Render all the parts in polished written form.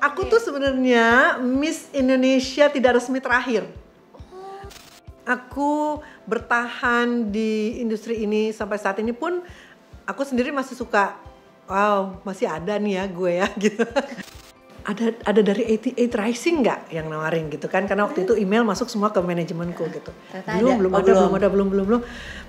Aku tuh sebenarnya Miss Indonesia tidak resmi terakhir. Aku bertahan di industri ini sampai saat ini pun aku sendiri masih suka, wow masih ada nih ya gue ya gitu. Ada dari 88 Rising nggak yang nawarin gitu kan, karena waktu itu email masuk semua ke manajemenku gitu. Belum ada.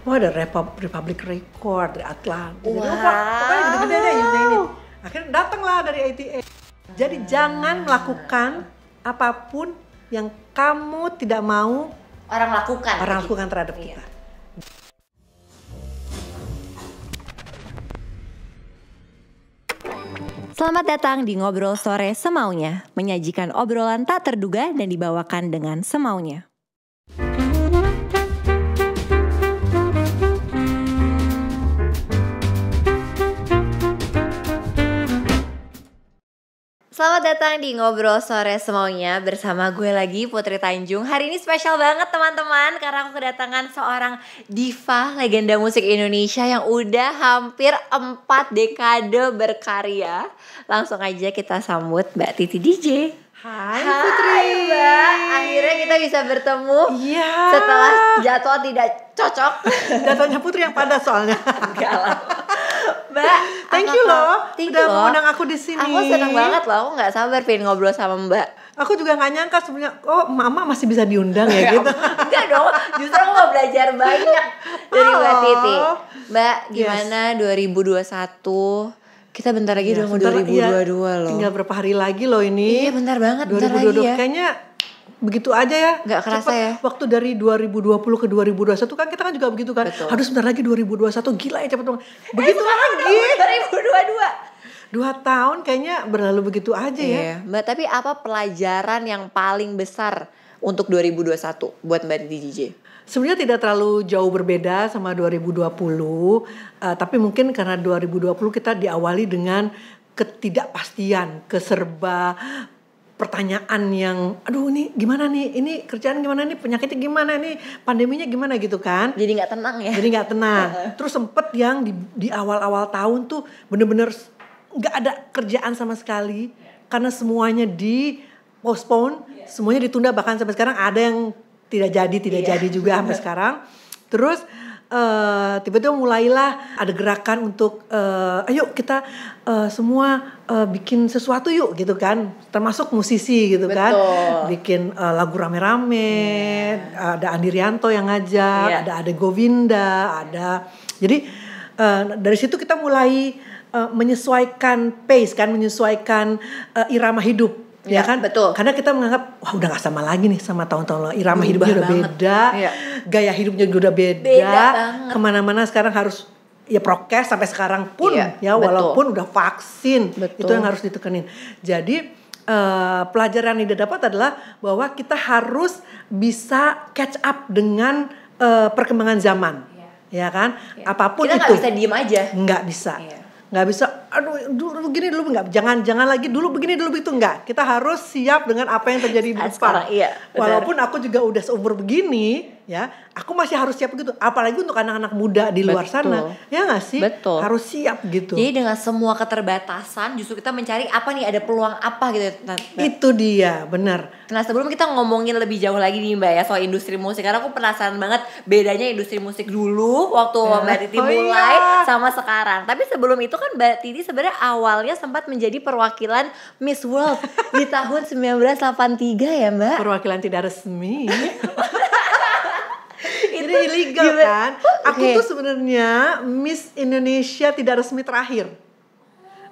Mau ada Republic Record dari Atlantis. Wow. Pokoknya gede-gede deh, you name it. Akhirnya datanglah dari 88. Jadi jangan melakukan apapun yang kamu tidak mau orang lakukan terhadap kita. Selamat datang di Ngobrol Sore Semaunya, menyajikan obrolan tak terduga dan dibawakan dengan semaunya. Selamat datang di Ngobrol Sore Semaunya bersama gue lagi Putri Tanjung. Hari ini spesial banget teman-teman karena aku kedatangan seorang diva legenda musik Indonesia yang udah hampir 4 dekade berkarya. Langsung aja kita sambut Mbak Titi DJ. Hai Putri. Mbak, akhirnya kita bisa bertemu. Iya. Setelah jadwal tidak cocok. Jadwalnya Putri yang padat soalnya. Enggak lah. Mbak, thank you loh, udah mengundang aku di sini. Aku seneng banget loh, aku nggak sabar pengen ngobrol sama Mbak. Aku juga nggak nyangka sebenarnya, oh Mama masih bisa diundang ya gitu. Enggak dong, justru aku mau belajar banyak dari Mbak Titi. Mbak, gimana 2021? Kita bentar lagi udah mau 2022 loh. Tinggal berapa hari lagi loh ini. Iya bentar banget, 2022 bentar lagi ya. Kayaknya begitu aja ya. Nggak kerasa cepet. ya. Waktu dari 2020 ke 2021 kan kita kan juga begitu kan. Betul. Aduh sebentar lagi 2021, gila ya cepet banget. Begitu lagi. 2022. 2 tahun kayaknya berlalu begitu aja ya. Iya, Mbak, tapi apa pelajaran yang paling besar untuk 2021 buat Mbak Titi DJ? Sebenarnya tidak terlalu jauh berbeda sama 2020, tapi mungkin karena 2020 kita diawali dengan ketidakpastian, keserba pertanyaan yang, aduh ini gimana nih, ini kerjaan gimana nih, penyakitnya gimana nih, pandeminya gimana gitu kan. Jadi gak tenang ya? Jadi gak tenang. Terus sempet yang di awal-awal tahun tuh bener-bener gak ada kerjaan sama sekali, karena semuanya di postpone, semuanya ditunda, bahkan sampai sekarang ada yang tidak jadi juga sampai sekarang. Terus tiba-tiba mulailah ada gerakan untuk ayo kita semua bikin sesuatu yuk gitu kan, termasuk musisi gitu. Betul. Kan, bikin lagu rame-rame, ada Andi Rianto yang ngajak, ada Ade Govinda, ada, jadi dari situ kita mulai menyesuaikan pace kan, menyesuaikan irama hidup. Ya kan, betul. Karena kita menganggap wah udah gak sama lagi nih sama tahun-tahun lalu. Irama hidupnya udah beda, gaya hidupnya juga udah beda. Kemana-mana sekarang harus ya prokes sampai sekarang pun ya walaupun udah vaksin, itu yang harus ditekenin. Jadi pelajaran yang didapat adalah bahwa kita harus bisa catch up dengan perkembangan zaman, ya kan? Apapun kita itu. Kita nggak bisa diem aja. Nggak bisa. Nggak bisa, aduh dulu begini dulu enggak, jangan lagi dulu begini dulu begitu, enggak. Kita harus siap dengan apa yang terjadi di depan. Sekarang, walaupun aku juga udah seumur begini, ya, aku masih harus siap begitu. Apalagi untuk anak-anak muda di luar sana, ya nggak sih? Betul. Harus siap gitu. Jadi dengan semua keterbatasan, justru kita mencari apa nih, ada peluang apa gitu. Itu dia, benar. Nah sebelum kita ngomongin lebih jauh lagi nih Mbak ya soal industri musik, karena aku penasaran banget bedanya industri musik dulu waktu Mbak Titi mulai sama sekarang. Tapi sebelum itu kan Mbak Titi sebenarnya awalnya sempat menjadi perwakilan Miss World di tahun 1983 ya Mbak. Perwakilan tidak resmi. Jadi ilegal kan. Aku tuh sebenarnya Miss Indonesia tidak resmi terakhir.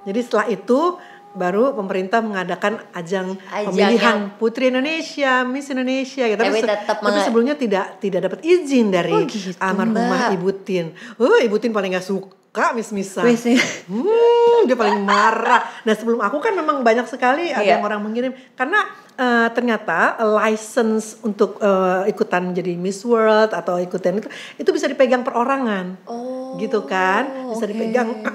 Jadi setelah itu baru pemerintah mengadakan ajang pemilihan Putri Indonesia, Miss Indonesia gitu. Tapi sebelumnya tidak dapat izin dari almarhumah Ibu Tin. Ibu Tin paling gak suka miss-missan. Dia paling marah. Nah sebelum aku kan memang banyak sekali ada yang orang mengirim, karena ternyata license untuk ikutan jadi Miss World atau ikutan itu bisa dipegang perorangan, gitu kan, bisa dipegang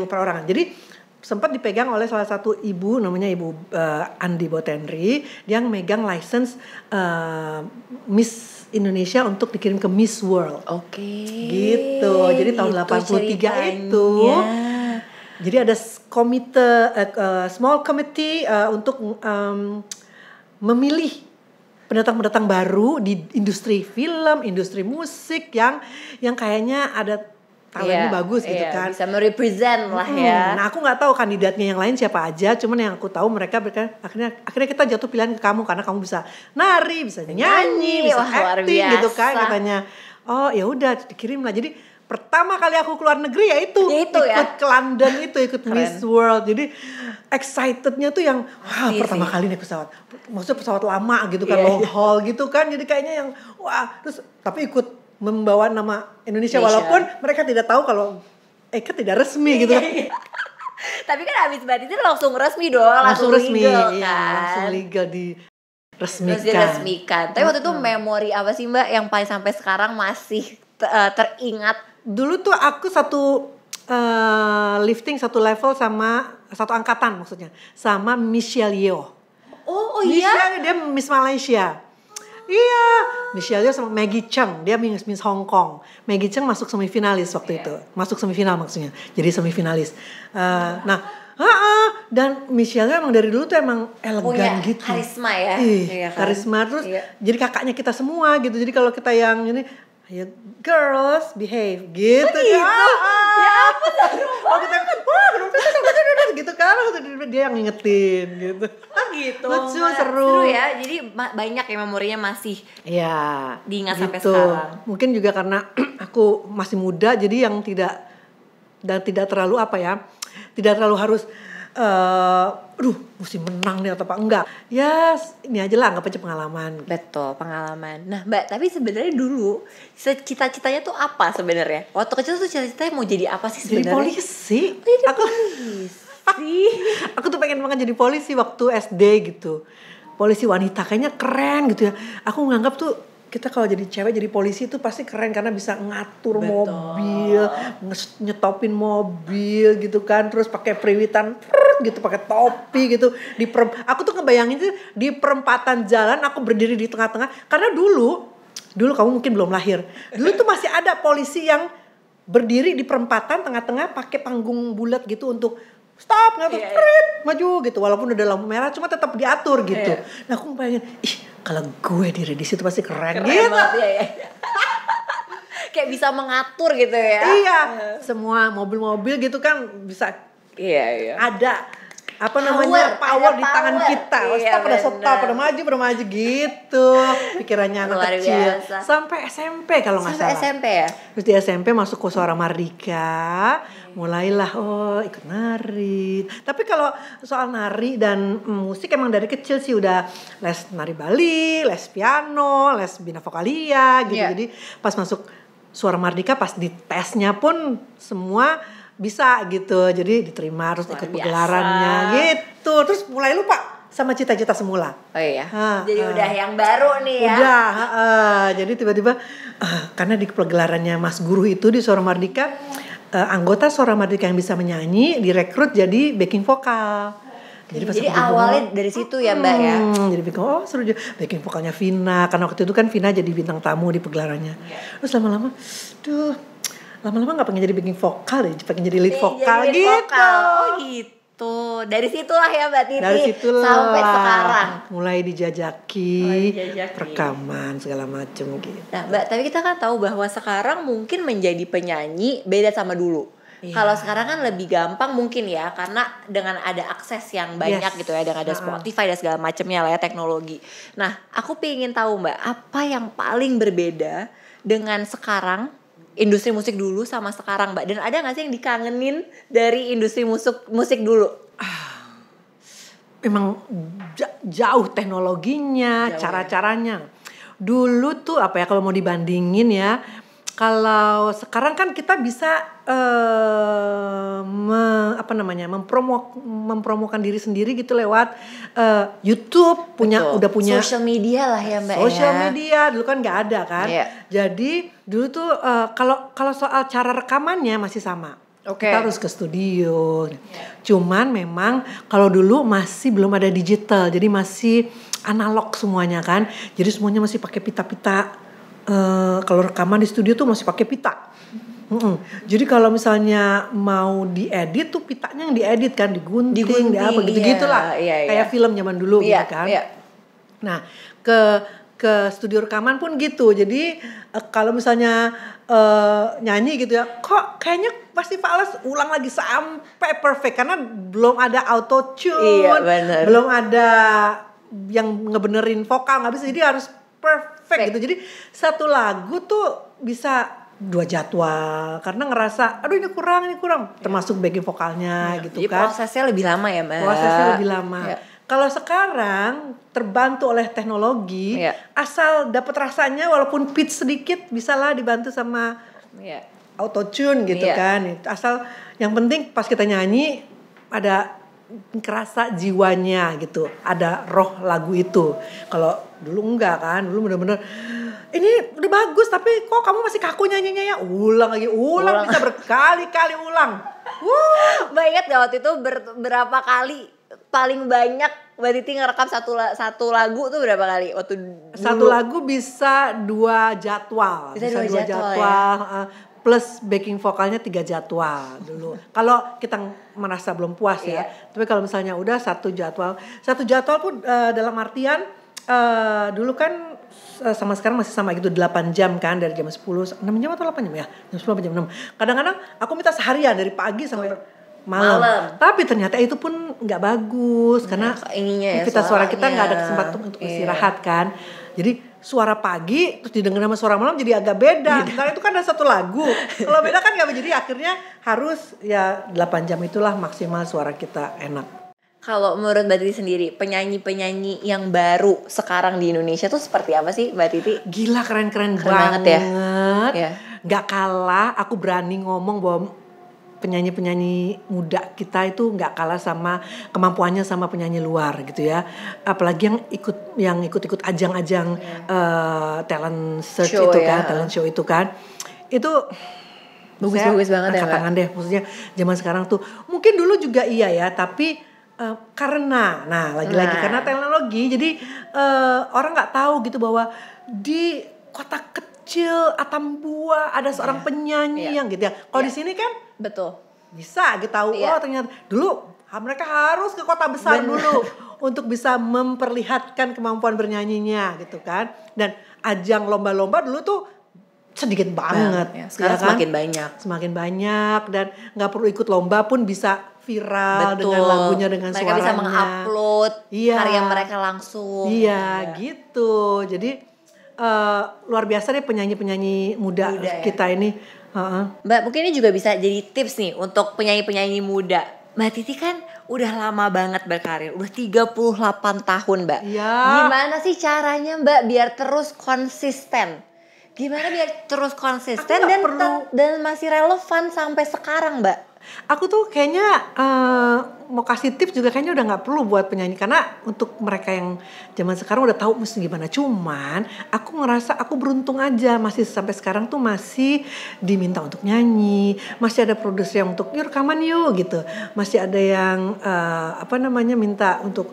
perorangan. Jadi sempat dipegang oleh salah satu ibu, namanya Ibu Andi Botenri, yang megang license Miss Indonesia untuk dikirim ke Miss World. Gitu. Jadi tahun 83 itu. Jadi ada small committee untuk memilih pendatang-pendatang baru di industri film, industri musik yang kayaknya ada talentnya bagus gitu kan. Bisa merepresent lah ya. Nah aku nggak tahu kandidatnya yang lain siapa aja, cuman yang aku tahu mereka akhirnya kita jatuh pilihan ke kamu karena kamu bisa nari, bisa nyanyi, bisa acting gitu kan katanya. Oh ya udah dikirim lah. Jadi pertama kali aku keluar negeri ya ikut ke London ikut Miss World. Jadi excitednya tuh yang pertama kali naik pesawat. Maksudnya pesawat lama gitu kan, long haul gitu kan. Jadi kayaknya yang terus tapi ikut membawa nama Indonesia walaupun mereka tidak tahu kalau Eka tidak resmi gitu. Tapi kan abis Mbak Titi langsung resmi dong, langsung resmi legal, kan. Langsung legal diresmikan. Tapi waktu itu memori apa sih Mbak yang paling sampai sekarang masih teringat? Dulu tuh aku lifting satu level sama satu angkatan maksudnya sama Michelle Yeoh. Oh iya. Michelle dia Miss Malaysia. Iya, Michelle Yeoh sama Maggie Cheung, dia Miss Hong Kong. Maggie Cheung masuk semifinalis waktu itu, masuk semifinal maksudnya, jadi semifinalis. Dan Michelle Yeoh emang dari dulu tuh emang elegan gitu. Karisma ya. Karisma terus jadi kakaknya kita semua gitu. Jadi kalau kita yang ini, ayo girls behave gitu kan. Ya ampun, gitu kan, dia yang ngingetin gitu. Gitu. Lucu, seru ya. Jadi banyak ya memorinya masih diingat sampai gitu. sekarang. Mungkin juga karena aku masih muda, jadi yang tidak terlalu tidak terlalu harus mesti menang nih atau apa enggak. Ya ini aja lah, anggap aja pengalaman. Betul, pengalaman. Nah Mbak, tapi sebenarnya dulu cita-citanya tuh apa sebenarnya? Waktu kecil tuh cita-citanya mau jadi apa sih sebenarnya? Jadi polisi. Polisi. Aku tuh pengen banget jadi polisi waktu SD gitu. Polisi wanita kayaknya keren gitu ya. Aku nganggap tuh kita kalau jadi cewek jadi polisi itu pasti keren karena bisa ngatur mobil, nyetopin mobil gitu kan, terus pakai periwitan gitu, pakai topi gitu. Aku tuh ngebayangin tuh di perempatan jalan aku berdiri di tengah-tengah karena dulu kamu mungkin belum lahir. Dulu tuh masih ada polisi yang berdiri di perempatan tengah-tengah pakai panggung bulat gitu untuk stop, ngatur, maju gitu. Walaupun udah lampu merah, cuma tetap diatur gitu. Nah aku bayangin, kalau gue diri di situ pasti keren gitu. Ya. Kayak bisa mengatur gitu ya. Iya, semua mobil-mobil gitu kan bisa. Iya. Ada power di tangan kita. Stop, pada maju gitu. Pikirannya anak kecil. Biasa. Sampai SMP kalau nggak salah. Sampai SMP ya. Terus di SMP masuk ke Suara Mardika. Mulailah ikut nari. Tapi kalau soal nari dan musik emang dari kecil sih udah les nari Bali, les piano, les bina vokalia gitu. Jadi pas masuk Suara Mardika pas di tesnya pun semua bisa gitu. Jadi diterima terus ikut pegelarannya gitu. Terus mulai lupa sama cita-cita semula. Oh iya. Jadi udah yang baru nih ya. Udah, jadi tiba-tiba karena di pegelarannya Mas Guru itu di Suara Mardika, anggota Suara Mardika yang bisa menyanyi direkrut jadi backing vokal. Jadi awalnya dari situ ya Mbak ya. Jadi seru juga. Backing vokalnya Vina, karena waktu itu kan Vina jadi bintang tamu di pegelarannya. Terus lama-lama nggak pengen jadi backing vokal deh, pengen jadi lead vokal gitu. Oh gitu. Dari situlah ya Mbak Titi. Dari situlah. Sampai sekarang. Mulai dijajaki. Rekaman segala macam gitu. Nah Mbak, tapi kita kan tahu bahwa sekarang mungkin menjadi penyanyi beda sama dulu. Kalau sekarang kan lebih gampang mungkin ya, karena dengan ada akses yang banyak gitu ya, dengan ada Spotify dan segala macamnya lah ya, teknologi. Nah, aku pengen tahu Mbak, apa yang paling berbeda dengan sekarang industri musik dulu sama sekarang Mbak? Dan ada gak sih yang dikangenin dari industri musik dulu? Memang jauh teknologinya, cara-caranya. Dulu tuh kalau mau dibandingin ya, kalau sekarang kan kita bisa mempromokan diri sendiri gitu lewat YouTube, udah punya social media lah ya Mbak. Social media dulu kan nggak ada kan. Jadi dulu tuh kalau soal cara rekamannya masih sama. Kita harus ke studio. Cuman memang kalau dulu masih belum ada digital, jadi masih analog semuanya kan. Jadi semuanya masih pakai pita-pita. Kalau rekaman di studio tuh masih pakai pita. Jadi kalau misalnya mau diedit tuh pitanya yang diedit kan, digunting, apa gitu-gitulah. Kayak film zaman dulu gitu kan. Nah, ke studio rekaman pun gitu. Jadi kalau misalnya nyanyi gitu ya, kok kayaknya pasti Fales ulang lagi sampai perfect karena belum ada auto tune, belum ada yang ngebenerin vokal, nggak bisa, jadi harus perfect gitu. Jadi satu lagu tuh bisa 2 jadwal karena ngerasa aduh ini kurang termasuk backing vokalnya gitu jadi kan. prosesnya lebih lama ya Mbak. Prosesnya lebih lama. Kalau sekarang terbantu oleh teknologi, asal dapat rasanya walaupun pitch sedikit bisalah dibantu sama auto tune gitu kan. Asal yang penting pas kita nyanyi ada kerasa jiwanya gitu, ada roh lagu itu. Kalau dulu enggak kan, dulu bener-bener ini udah bagus tapi kok kamu masih kaku nyanyinya ya, ulang bisa berkali-kali ulang. Mbak ingat gak waktu itu berapa kali paling banyak Mbak Titi ngerekam satu lagu tuh berapa kali waktu dulu? Satu lagu bisa 2 jadwal. Bisa 2 jadwal ya? Plus backing vokalnya 3 jadwal dulu. Kalau kita merasa belum puas ya. Tapi kalau misalnya udah 1 jadwal pun dalam artian dulu kan sama sekarang masih sama gitu 8 jam kan, dari jam 10, 6 jam atau 8 jam ya? Jam 10 sampai jam 6. Kadang-kadang aku minta seharian dari pagi sampai malam. Tapi ternyata itu pun nggak bagus karena aktivitas suara kita nggak ada kesempatan untuk istirahat kan. Jadi suara pagi terus didengar sama suara malam jadi agak beda. Karena itu kan ada satu lagu. Kalau beda kan nggak, jadi akhirnya harus ya 8 jam itulah maksimal suara kita enak. Kalau menurut Mbak Titi sendiri, penyanyi-penyanyi yang baru sekarang di Indonesia tuh seperti apa sih Mbak Titi? Gila, keren banget ya. Gak kalah, aku berani ngomong bahwa penyanyi-penyanyi muda kita itu gak kalah sama kemampuannya sama penyanyi luar gitu ya. Apalagi yang ikut ajang-ajang talent search show itu kan, talent show itu kan. Itu bagus banget ya, tangan deh. Maksudnya zaman sekarang tuh mungkin dulu juga iya ya, tapi karena karena teknologi, jadi orang nggak tahu gitu bahwa di kota kecil Atambua ada seorang penyanyi yang gitu ya. Kalau di sini kan betul bisa kita tahu ternyata dulu mereka harus ke kota besar dulu untuk bisa memperlihatkan kemampuan bernyanyinya gitu kan. Dan ajang lomba-lomba dulu tuh sedikit banget. Sekarang kan? Semakin banyak dan nggak perlu ikut lomba pun bisa viral. Betul. Dengan lagunya, dengan mereka suaranya. Mereka bisa mengupload karya mereka langsung. Gitu. Jadi luar biasa deh penyanyi-penyanyi muda kita ini. Mbak, mungkin ini juga bisa jadi tips nih untuk penyanyi-penyanyi muda. Mbak Titi kan udah lama banget berkarir, udah 38 tahun Mbak. Gimana sih caranya Mbak biar terus konsisten? Dan masih relevan sampai sekarang Mbak? Aku tuh kayaknya mau kasih tips juga kayaknya udah nggak perlu buat penyanyi, karena untuk mereka yang zaman sekarang udah tahu mesti gimana. Cuman aku ngerasa aku beruntung aja masih sampai sekarang tuh masih diminta untuk nyanyi, masih ada produser yang untuk yuk rekaman yuk gitu, masih ada yang minta untuk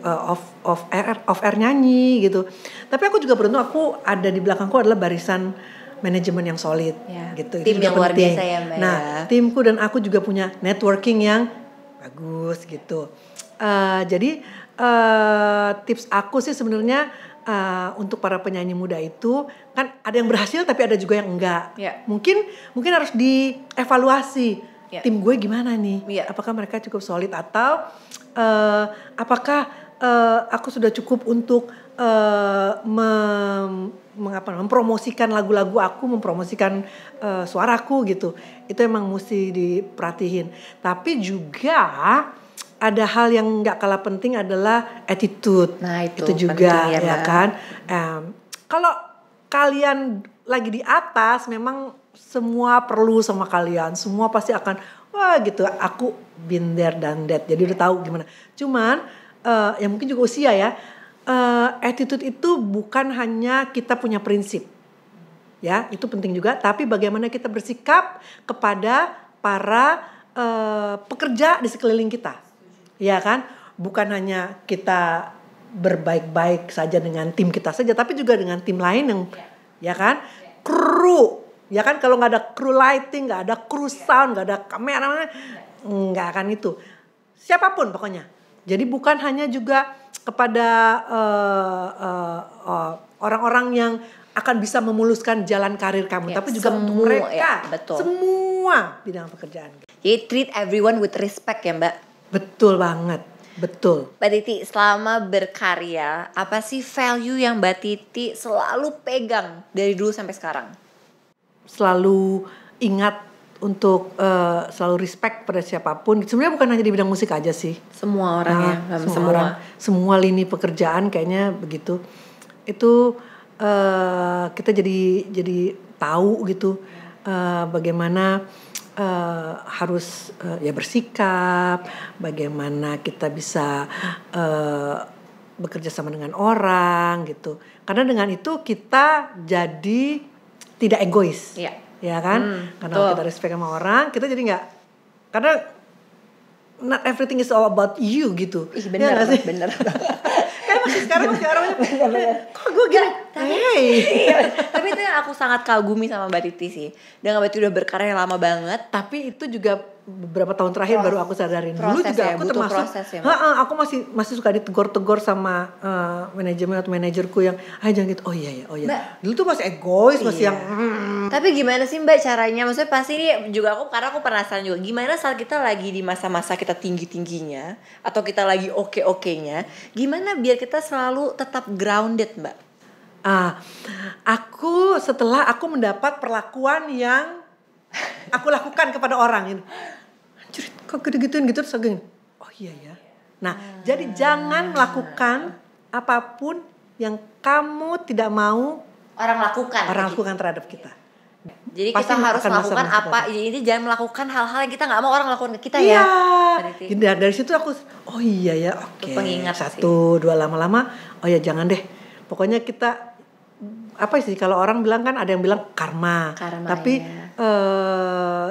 off air nyanyi gitu. Tapi aku juga beruntung, aku ada di belakangku adalah barisan manajemen yang solid gitu. Tim yang luar biasa ya Mbak. Nah, timku dan aku juga punya networking yang bagus gitu. Jadi tips aku sih sebenarnya untuk para penyanyi muda itu kan ada yang berhasil tapi ada juga yang enggak. Mungkin harus dievaluasi. Tim gue gimana nih? Apakah mereka cukup solid atau apakah aku sudah cukup untuk mempromosikan lagu-lagu aku, mempromosikan suaraku gitu. Itu emang mesti diperhatiin. Tapi juga ada hal yang nggak kalah penting adalah attitude. Nah itu juga ya kan. Kalau kalian lagi di atas, memang semua perlu sama kalian. Semua pasti akan wah gitu. Aku been there done that. Jadi udah tahu gimana. Cuman ya mungkin juga usia ya. Attitude itu bukan hanya kita punya prinsip, ya itu penting juga. Tapi bagaimana kita bersikap kepada para pekerja di sekeliling kita, ya kan? Bukan hanya kita berbaik-baik saja dengan tim kita saja, tapi juga dengan tim lain yang, ya kan? Kru Ya kan kalau nggak ada crew lighting, nggak ada crew sound, nggak ada kamera, nggak akan itu. Siapapun pokoknya. Jadi bukan hanya juga kepada orang-orang yang akan bisa memuluskan jalan karir kamu, tapi juga untuk mereka, semua bidang pekerjaan. Jadi treat everyone with respect ya Mbak. Betul banget, betul. Mbak Titi, selama berkarya, apa sih value yang Mbak Titi selalu pegang dari dulu sampai sekarang? Selalu ingat untuk selalu respect pada siapapun. Sebenarnya bukan hanya di bidang musik aja sih. Semua orang semua lini pekerjaan kayaknya begitu. Itu kita jadi tahu gitu bagaimana harus ya bersikap, bagaimana kita bisa bekerja sama dengan orang gitu. Karena dengan itu kita jadi tidak egois. Iya. Ya kan? Karena kita respect sama orang, kita jadi nggak, karena not everything is all about you gitu. Ih bener, ya bener. Kan masih orangnya kok gue gini, tapi itu yang aku sangat kagumi sama Mbak Titi sih. Dan Mbak Titi udah berkarya lama banget. Tapi itu juga beberapa tahun terakhir baru aku sadarin. Dulu juga ya, aku termasuk, aku masih suka ditegur-tegur sama manajemen atau manajerku yang, jangan gitu. Oh iya. Mbak, dulu tuh masih egois, masih yang. Tapi gimana sih Mbak caranya? Maksudnya pasti ini juga karena aku penasaran juga. Gimana saat kita lagi di masa-masa kita tinggi-tingginya atau kita lagi oke-okenya, gimana biar kita selalu tetap grounded Mbak? Setelah aku mendapat perlakuan yang aku lakukan kepada orang ini, anjir kok gede-gituin gitu, terus aku gini, oh iya ya. Nah jadi jangan melakukan apapun yang kamu tidak mau orang lakukan terhadap kita. Jadi pasti kita harus melakukan apa? Jadi jangan melakukan hal-hal yang kita nggak mau orang lakukan ke kita ya. Iya. Dari situ aku, oh iya ya, oke. Pengingat 1, 2 lama-lama, oh ya jangan deh. Pokoknya kita apa sih kalau orang bilang kan ada yang bilang karma tapi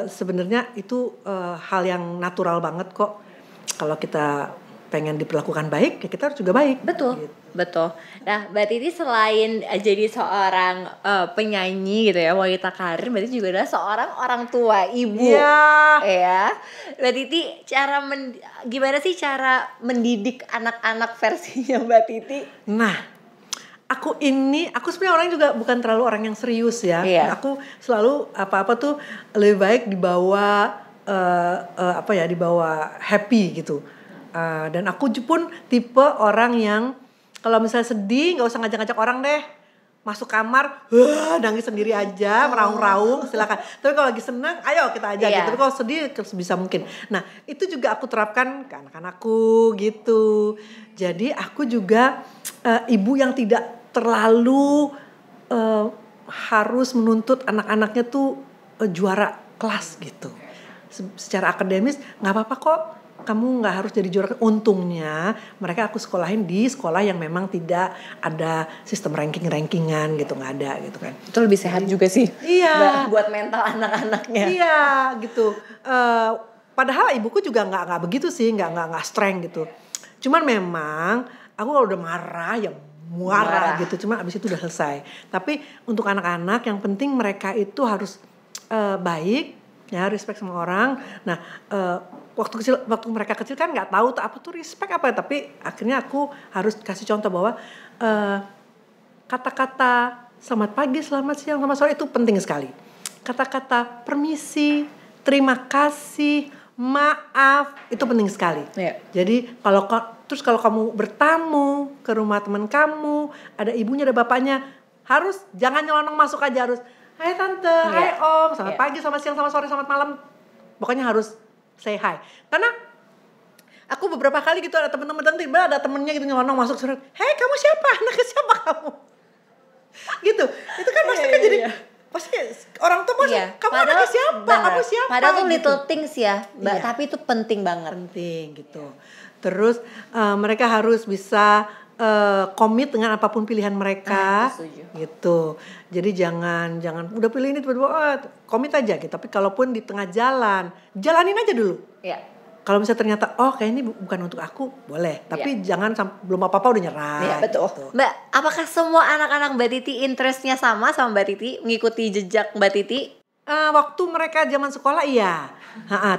sebenarnya itu hal yang natural banget kok. Kalau kita pengen diperlakukan baik, ya kita harus juga baik. Betul. Nah, Mbak Titi selain jadi seorang penyanyi gitu ya, wanita karir, Mbak Titi juga adalah seorang orang tua, ibu. Ya. Mbak Titi, gimana sih cara mendidik anak-anak versinya Mbak Titi? Nah, aku sebenarnya orang juga bukan terlalu orang yang serius ya. Aku selalu apa-apa tuh lebih baik dibawa dibawa happy gitu. Dan aku pun tipe orang yang kalau misalnya sedih nggak usah ngajak-ngajak orang deh, masuk kamar nangis sendiri aja, meraung-raung silakan. Tapi kalau lagi senang ayo kita ajak gitu. Tapi kalau sedih sebisa mungkin. Nah itu juga aku terapkan ke anak-anakku gitu. Jadi aku juga ibu yang tidak terlalu harus menuntut anak-anaknya tuh juara kelas gitu. Secara akademis nggak apa-apa kok, kamu nggak harus jadi juara. Untungnya mereka aku sekolahin di sekolah yang memang tidak ada sistem rankingan gitu, nggak ada gitu kan. Itu lebih sehat juga sih. Iya. Buat mental anak-anaknya. Iya gitu. Padahal ibuku juga nggak begitu sih, nggak strength gitu. Cuman memang aku kalau udah marah ya marah gitu. Cuma abis itu udah selesai. Tapi untuk anak-anak yang penting mereka itu harus baik, ya respect sama orang. Nah waktu mereka kecil kan nggak tahu apa tuh respect apa, tapi akhirnya aku harus kasih contoh bahwa kata-kata selamat pagi, selamat siang, selamat sore itu penting sekali. Kata-kata permisi, terima kasih, maaf itu penting sekali. Jadi kalau kamu bertamu ke rumah teman kamu, ada ibunya ada bapaknya, harus jangan nyelonong masuk aja, harus hai tante, hai om, selamat pagi, selamat siang, selamat sore, selamat malam. Pokoknya harus say hi. Karena aku beberapa kali gitu ada teman-teman, tiba-tiba ada temennya gitu nyelonong masuk surat, hei kamu siapa? Anaknya siapa kamu? Gitu. Itu kan pasti kan jadi pasti orang tua masuk, kamu anaknya siapa? Kamu siapa? Padahal tuh gitu. little things ya, Mbak, tapi itu penting banget. Penting gitu. Terus mereka harus bisa komit dengan apapun pilihan mereka, gitu. Jadi jangan udah pilih ini tiba-tiba komit aja gitu. Tapi kalaupun di tengah jalan, jalanin aja dulu. kalau misalnya ternyata kayak ini bukan untuk aku, boleh. Tapi jangan belum apa-apa udah nyerah. Iya, betul. Gitu. Mbak, apakah semua anak-anak Mbak Titi interestnya sama Mbak Titi, mengikuti jejak Mbak Titi? Waktu mereka zaman sekolah iya.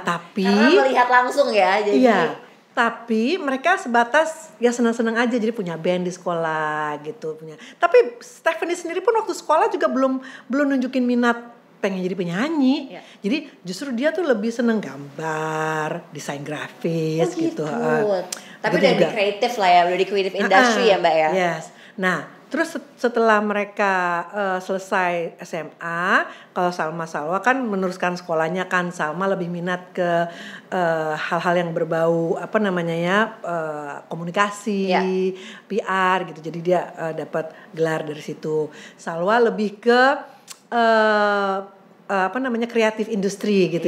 Tapi karena melihat langsung ya, jadi iya. Tapi mereka sebatas ya senang-senang aja, jadi punya band di sekolah gitu punya. Tapi Stephanie sendiri pun waktu sekolah juga belum nunjukin minat pengen jadi penyanyi. Jadi justru dia tuh lebih seneng gambar, desain grafis gitu. Tapi udah di kreatif lah ya, udah di creative industry ya Mbak ya. Yes. Nah, terus setelah mereka selesai SMA, kalau Salwa kan meneruskan sekolahnya kan. Salma lebih minat ke hal-hal yang berbau komunikasi, PR gitu. Jadi dia dapat gelar dari situ. Salwa lebih ke kreatif industri gitu.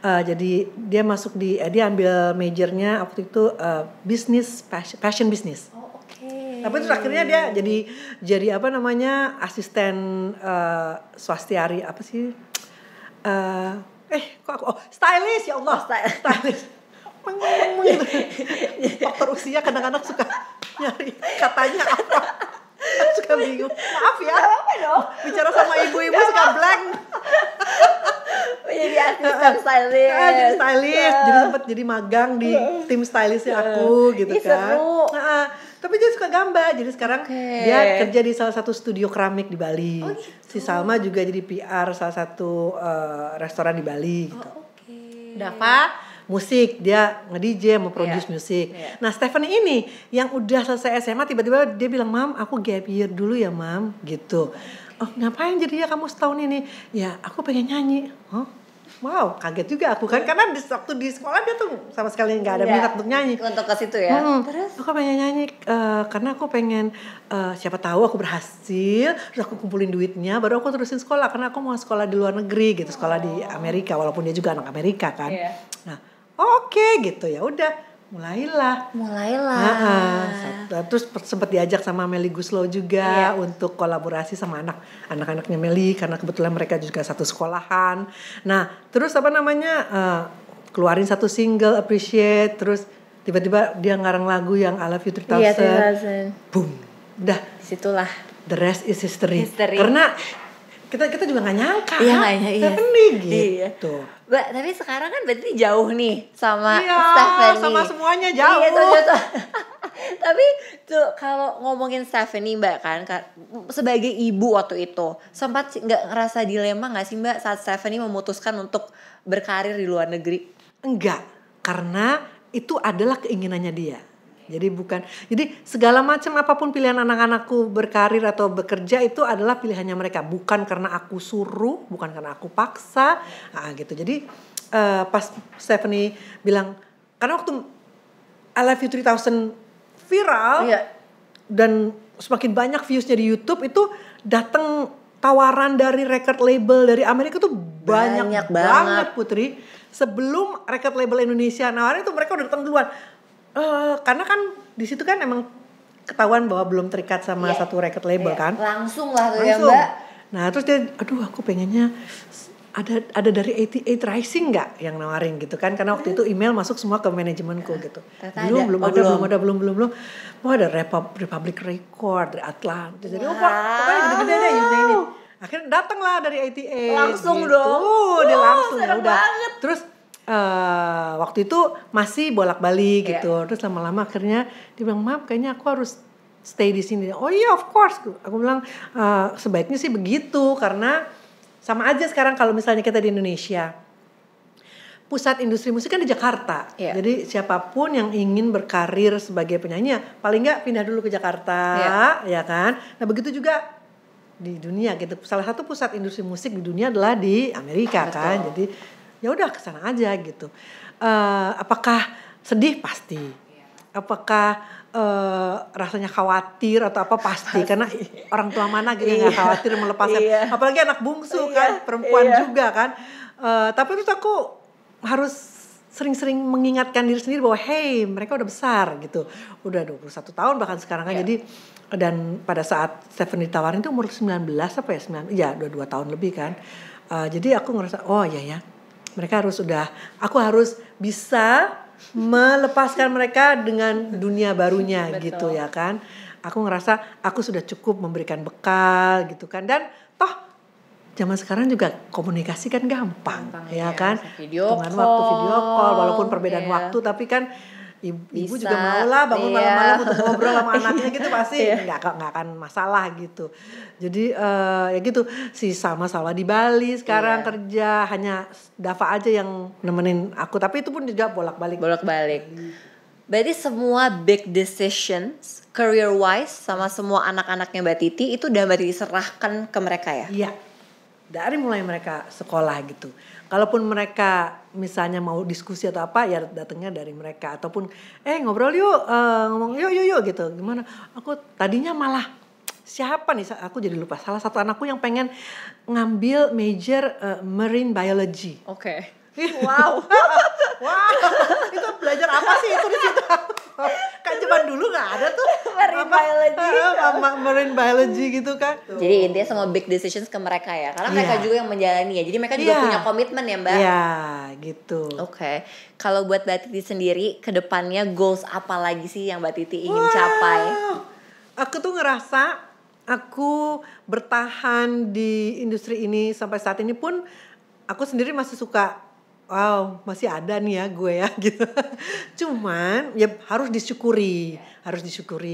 Jadi dia masuk dia ambil majornya waktu itu fashion business. Tapi terus akhirnya dia jadi asisten swastiari apa sih? Stylist, ya Allah. Stylist. Gitu. Faktor usia kadang-kadang suka nyari katanya apa. Suka bingung. Maaf ya. Apa dong? Bicara sama ibu-ibu suka blank. Jadi asisten stylist. Jadi stylist. Jadi sempat jadi magang di tim stylistnya aku gitu kan. Seru. Tapi dia suka gambar. Jadi sekarang dia kerja di salah satu studio keramik di Bali. Si Salma juga jadi PR salah satu restoran di Bali gitu. Dava musik, dia nge-DJ, mau produce musik. Nah, Stephanie ini yang udah selesai SMA tiba-tiba dia bilang, "Mam, aku gap year dulu ya, Mam." gitu. "Oh, ngapain jadinya kamu setahun ini?" "Ya, aku pengen nyanyi." Wow, kaget juga aku kan, karena waktu di sekolah dia tuh sama sekali nggak ada minat untuk nyanyi. Untuk ke situ ya. Terus aku pengen nyanyi karena aku pengen siapa tahu aku berhasil, terus aku kumpulin duitnya, baru aku terusin sekolah karena aku mau sekolah di luar negeri gitu, sekolah di Amerika walaupun dia juga anak Amerika kan. Nah, oke gitu ya udah. Mulailah. Terus sempat diajak sama Melly Guslow juga untuk kolaborasi sama anak-anaknya Melly karena kebetulan mereka juga satu sekolahan. Nah, terus keluarin satu single Appreciate, terus tiba-tiba dia ngarang lagu yang I Love You 3000. Boom. Udah. Disitulah. The rest is history. Karena kita juga nggak nyangka Stephanie gitu. Mbak, tapi sekarang kan berarti jauh nih sama Stephanie. Sama semuanya jauh. Tapi tuh kalau ngomongin Stephanie Mbak kan sebagai ibu waktu itu sempat nggak ngerasa dilema nggak sih Mbak saat Stephanie memutuskan untuk berkarir di luar negeri? Enggak, karena itu adalah keinginannya dia. Jadi segala macam apapun pilihan anak-anakku berkarir atau bekerja itu adalah pilihannya mereka, bukan karena aku suruh, bukan karena aku paksa, gitu. Jadi pas Stephanie bilang, karena waktu I Love You 3000 viral dan semakin banyak viewsnya di YouTube itu datang tawaran dari record label dari Amerika tuh banyak banget Putri. Sebelum record label Indonesia nawarin itu mereka udah datang duluan. Karena kan di situ kan emang ketahuan bahwa belum terikat sama satu record label kan. Langsung lah tuh ya Mbak. Nah terus dia, aku pengennya ada dari 88 Rising nggak yang nawarin gitu kan, karena waktu itu email masuk semua ke manajemenku gitu. Belum ada. Wah ada Republic Record dari Atlantis. Jadi pokoknya gede-gede deh you name it. Akhirnya datanglah dari 88. Langsung gitu. dong. Dia langsung ya udah. Banget. Terus waktu itu masih bolak-balik gitu. Terus lama-lama akhirnya dia bilang, "Maaf, kayaknya aku harus stay di sini." "Oh iya, of course." Aku bilang sebaiknya sih begitu, karena sama aja sekarang kalau misalnya kita di Indonesia. Pusat industri musik kan di Jakarta. Jadi siapapun yang ingin berkarir sebagai penyanyi paling enggak pindah dulu ke Jakarta, ya kan? Nah, begitu juga di dunia gitu. Salah satu pusat industri musik di dunia adalah di Amerika. Betul. Kan. Jadi ya udah kesana aja gitu. Apakah sedih? Pasti. Apakah rasanya khawatir atau apa? Pasti. Karena orang tua mana gitu nggak khawatir melepaskan. Apalagi anak bungsu kan, perempuan juga kan. Tapi terus aku harus sering-sering mengingatkan diri sendiri bahwa hey, mereka udah besar gitu. Udah 21 tahun bahkan sekarang kan. Jadi dan pada saat Stephanie ditawarin itu umur 19 apa ya? 22 tahun lebih kan. Jadi aku ngerasa oh iya ya. Mereka aku harus bisa melepaskan mereka dengan dunia barunya gitu ya kan. Aku ngerasa aku sudah cukup memberikan bekal gitu kan. Dan toh zaman sekarang juga komunikasi kan gampang ya kan. Hitungan waktu video call walaupun perbedaan waktu, tapi kan ibu juga mau lah bangun malam-malam untuk ngobrol sama anaknya gitu, pasti nggak akan masalah gitu. Jadi ya gitu, si Salma di Bali sekarang kerja, hanya Dava aja yang nemenin aku, tapi itu pun juga bolak-balik. Berarti semua big decisions career wise sama semua anak-anaknya Mbak Titi itu udah Mbak Titi serahkan ke mereka ya? Iya, dari mulai mereka sekolah gitu. Kalaupun mereka misalnya mau diskusi atau apa, ya datangnya dari mereka. Ataupun ngobrol yuk, ngomong yuk gitu. Gimana? Aku tadinya malah siapa nih? Aku jadi lupa. Salah satu anakku yang pengen ngambil major marine biology. Oke. Wow. Itu belajar apa sih itu di situ? Kan zaman dulu nggak ada tuh marine biology gitu kan. Jadi intinya semua big decisions ke mereka ya, karena mereka juga yang menjalani ya. Jadi mereka juga punya komitmen ya Mbak. Iya gitu. Oke. Kalau buat Mbak Titi sendiri, kedepannya goals apa lagi sih yang Mbak Titi ingin capai? Aku tuh ngerasa aku bertahan di industri ini sampai saat ini pun aku sendiri masih suka. Wow, masih ada nih ya gue ya gitu. Cuman ya harus disyukuri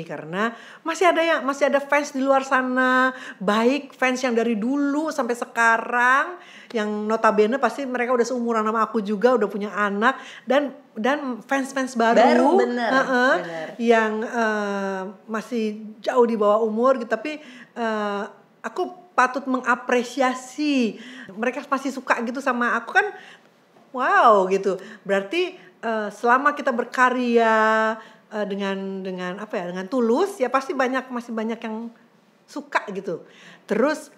karena masih ada fans di luar sana, baik fans yang dari dulu sampai sekarang, yang notabene pasti mereka udah seumuran sama aku juga, udah punya anak, dan fans baru bener. Yang masih jauh di bawah umur gitu, tapi aku patut mengapresiasi mereka masih suka gitu sama aku kan. Wow gitu, berarti selama kita berkarya dengan apa ya, dengan tulus ya pasti masih banyak yang suka gitu. Terus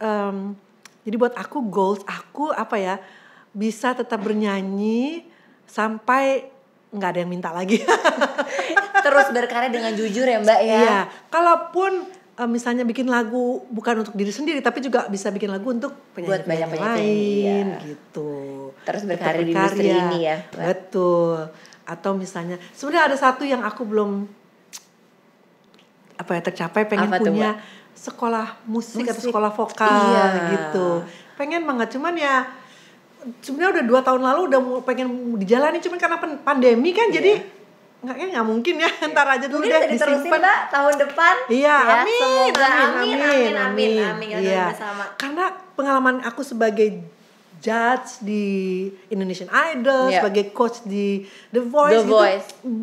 jadi buat aku goals aku apa ya, bisa tetap bernyanyi sampai nggak ada yang minta lagi. Terus berkarya dengan jujur ya Mbak ya. Iya, kalaupun misalnya bikin lagu bukan untuk diri sendiri, tapi juga bisa bikin lagu untuk penyanyi lain gitu. Terus berkarya di industri ini ya. Betul. Atau misalnya sebenarnya ada satu yang aku belum tercapai, pengen punya sekolah musik atau sekolah vokal gitu. Pengen banget, cuman ya sebenarnya udah 2 tahun lalu udah pengen dijalani, cuman karena pandemi kan jadi nggak mungkin ya, ntar aja dulu deh disimpan Mbak tahun depan. Iya, ya, amin. Iya. Karena pengalaman aku sebagai judge di Indonesian Idol, sebagai coach di The Voice. Itu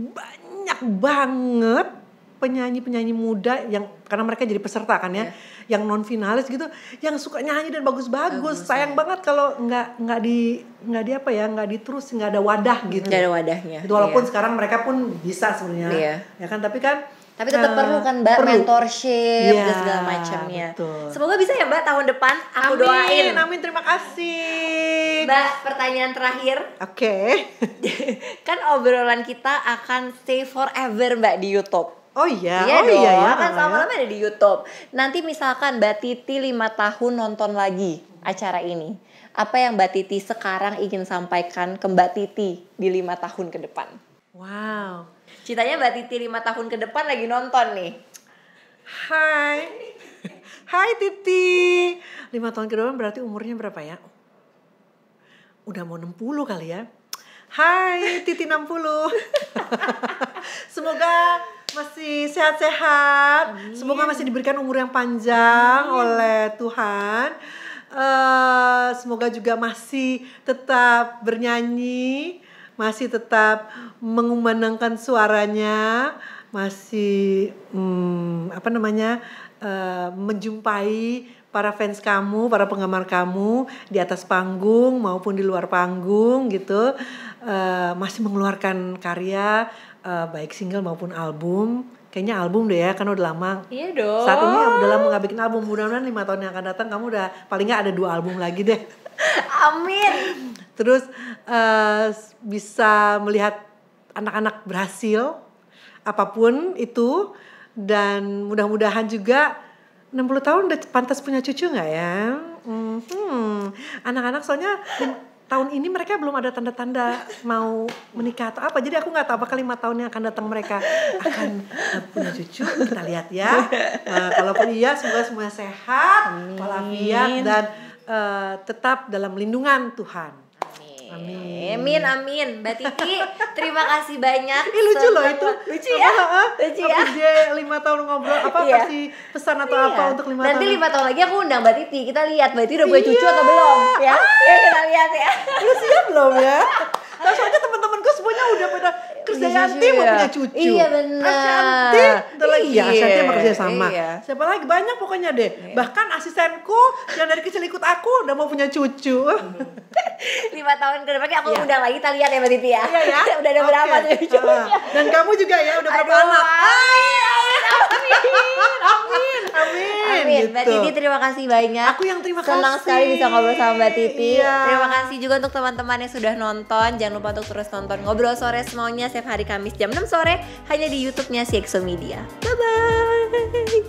banyak banget penyanyi muda yang karena mereka jadi peserta kan ya, yang non finalis gitu, yang suka nyanyi dan bagus-bagus. Sayang banget kalau nggak diterus, nggak ada wadah gitu. Nggak ada wadahnya. Walaupun sekarang mereka pun bisa sebenarnya, ya kan, tapi tetap perlu kan Mbak mentorship dan segala macamnya. Semoga bisa ya Mbak tahun depan. Aku doain. Amin, terima kasih. Mbak, pertanyaan terakhir. Oke. Kan obrolan kita akan stay forever Mbak di YouTube. Oh iya, iya. Kan selama-lama ada di YouTube. Nanti misalkan Mbak Titi 5 tahun nonton lagi acara ini, apa yang Mbak Titi sekarang ingin sampaikan ke Mbak Titi di 5 tahun ke depan? Wow. Ceritanya Mbak Titi 5 tahun ke depan lagi nonton nih. Hai Titi. 5 tahun ke depan berarti umurnya berapa ya? Udah mau 60 kali ya. Hai Titi 60. Semoga masih sehat-sehat. Semoga masih diberikan umur yang panjang oleh Tuhan. Semoga juga masih tetap bernyanyi, masih tetap mengumandangkan suaranya, masih menjumpai para fans kamu, para penggemar kamu di atas panggung maupun di luar panggung gitu, masih mengeluarkan karya, baik single maupun album. Kayaknya album deh ya, karena udah lama. Iya dong. Saat ini udah lama gak bikin album. Mudah-mudahan 5 tahun yang akan datang kamu udah paling gak ada 2 album lagi deh. Amin. Terus bisa melihat anak-anak berhasil apapun itu, dan mudah-mudahan juga 60 tahun udah pantas punya cucu gak ya? Anak-anak soalnya tahun ini mereka belum ada tanda-tanda mau menikah atau apa. Jadi aku nggak tahu apakah 5 tahun yang akan datang mereka akan punya cucu. Kita lihat ya. Kalaupun iya, semoga semuanya sehat, walafiat dan tetap dalam lindungan Tuhan. Amin. Mbak Titi, terima kasih banyak. Lucu loh itu. Lucu ya. Dia 5 tahun ngobrol kasih pesan atau apa untuk 5 tahun. Nanti 5 tahun lagi aku undang Mbak Titi. Kita lihat Mbak Titi udah punya cucu atau belum ya. Ya kita lihat ya. Lu siap belum ya? Nah, soalnya teman-temanku semuanya udah pada Krisdayanti mau punya cucu. Iya benar. Ashanti, bentar lagi ya Ashanti sama kerja sama. Iya. Siapa lagi banyak pokoknya deh. Bahkan asistenku yang dari kecil ikut aku udah mau punya cucu. 5 tahun ke depan aku undang lagi, kita lihat ya Mbak Titi ya. Iya ya. Udah ada berapa tuh cucunya. Dan kamu juga ya udah berapa anak? Amin. Mbak Titi terima kasih banyak. Aku yang terima kasih. Senang sekali bisa ngobrol sama Mbak Titi. Iya. Terima kasih juga untuk teman-teman yang sudah nonton. Jangan lupa untuk terus nonton Ngobrol Sore Semaunya setiap hari Kamis jam 6 sore hanya di YouTube-nya CXO Media. Bye bye.